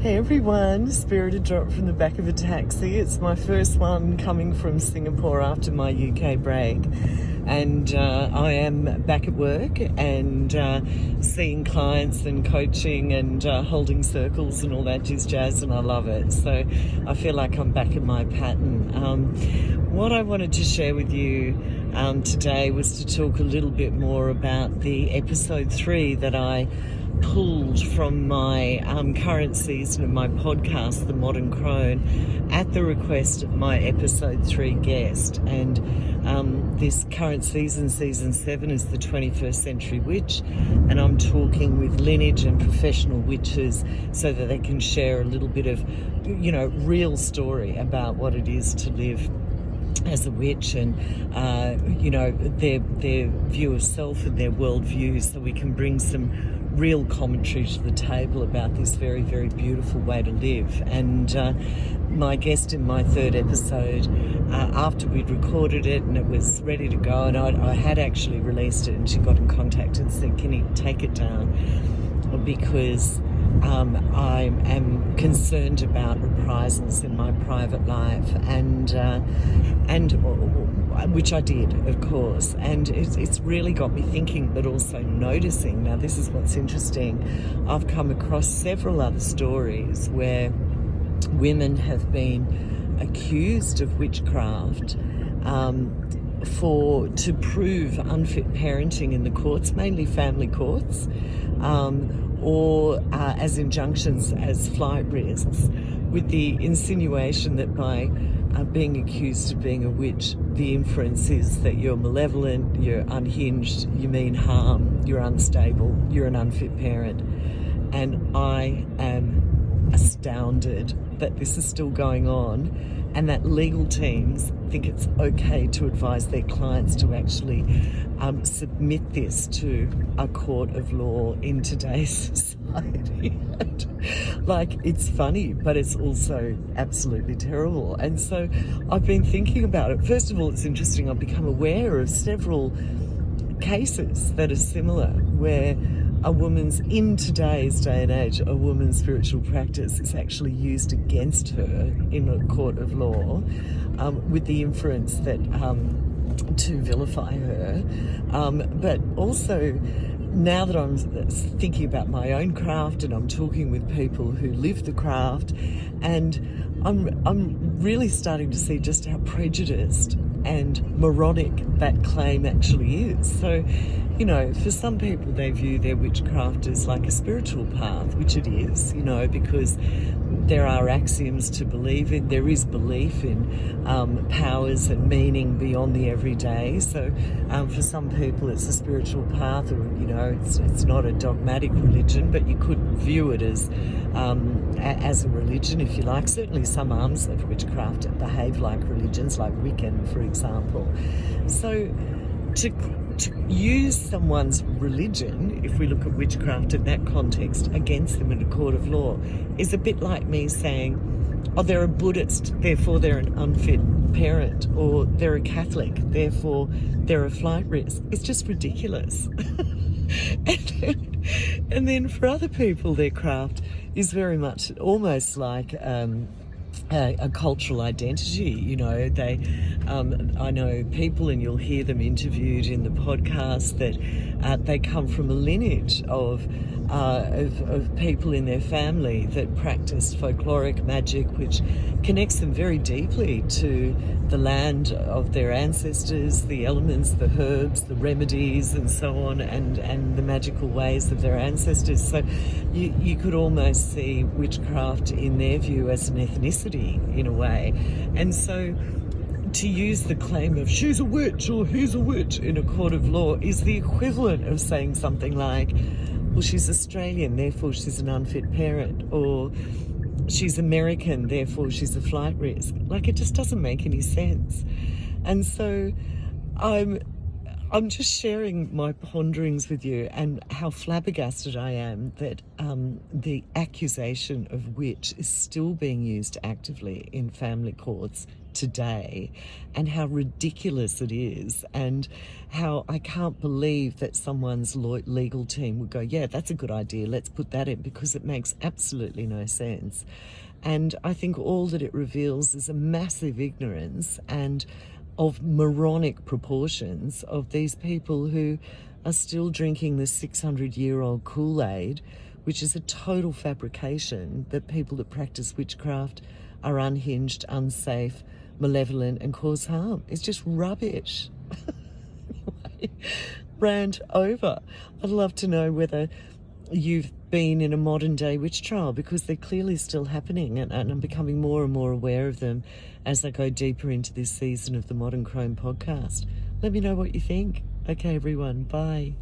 Hey everyone, Spirited Drop from the back of a taxi. It's my first one coming from Singapore after my UK break, and I am back at work and seeing clients and coaching and holding circles and all that jazz, and I love it. So I feel like I'm back in my pattern. What I wanted to share with you today was to talk a little bit more about the episode 3 that I pulled from my current season of my podcast, The Modern Crone, at the request of my episode 3 guest. And this current season 7, is the 21st Century Witch, and I'm talking with lineage and professional witches so that they can share a little bit of, real story about what it is to live as a witch, and their view of self and their worldview, so we can bring some real commentary to the table about this very, very beautiful way to live. And my guest in my 3rd episode, after we'd recorded it and it was ready to go, and I had actually released it, and she got in contact and said, can you take it down, because I am concerned about reprisals in my private life, and which I did, of course, and it's really got me thinking, but also noticing. Now, this is what's interesting. I've come across several other stories where women have been accused of witchcraft to prove unfit parenting in the courts, mainly family courts, or as injunctions as flight risks, with the insinuation that by being accused of being a witch, the inference is that you're malevolent, you're unhinged, you mean harm, you're unstable, you're an unfit parent. And I am astounded that this is still going on, and that legal teams think it's okay to advise their clients to actually submit this to a court of law in today's society. Like, it's funny, but it's also absolutely terrible. And so I've been thinking about it. First of all, it's interesting. I've become aware of several cases that are similar, where in today's day and age, a woman's spiritual practice is actually used against her in a court of law, with the inference that to vilify her. But also, now that I'm thinking about my own craft and I'm talking with people who live the craft, and I'm really starting to see just how prejudiced and moronic that claim actually is. So, for some people, they view their witchcraft as like a spiritual path, which it is, because there are axioms to believe in. There is belief in powers and meaning beyond the everyday. So for some people, it's a spiritual path, or, it's not a dogmatic religion, but you could view it as a religion, if you like. Certainly some arms of witchcraft behave like religions, like Wiccan, for example. So to use someone's religion, if we look at witchcraft in that context, against them in a court of law, is a bit like me saying, oh, they're a Buddhist, therefore they're an unfit parent, or they're a Catholic, therefore they're a flight risk. It's just ridiculous. And then for other people, their craft is very much almost like a cultural identity. I know people, and you'll hear them interviewed in the podcast, that they come from a lineage of people in their family that practice folkloric magic, which connects them very deeply to the land of their ancestors, the elements, the herbs, the remedies, and so on, and the magical ways of their ancestors. So you could almost see witchcraft in their view as an ethnicity, in a way. And so to use the claim of she's a witch or he's a witch in a court of law is the equivalent of saying something like, well, she's Australian, therefore she's an unfit parent, or she's American, therefore she's a flight risk. Like, it just doesn't make any sense. And so I'm I'm just sharing my ponderings with you and how flabbergasted I am that the accusation of witch is still being used actively in family courts today, and how ridiculous it is, and how I can't believe that someone's legal team would go, yeah, that's a good idea, let's put that in, because it makes absolutely no sense. And I think all that it reveals is a massive ignorance and of moronic proportions of these people who are still drinking the 600-year-old Kool-Aid, which is a total fabrication that people that practice witchcraft are unhinged, unsafe, malevolent, and cause harm. It's just rubbish. Anyway, rant over. I'd love to know whether you've been in a modern day witch trial, because they're clearly still happening, and I'm becoming more and more aware of them as I go deeper into this season of the Modern Crone podcast. Let me know what you think. Okay, everyone, bye.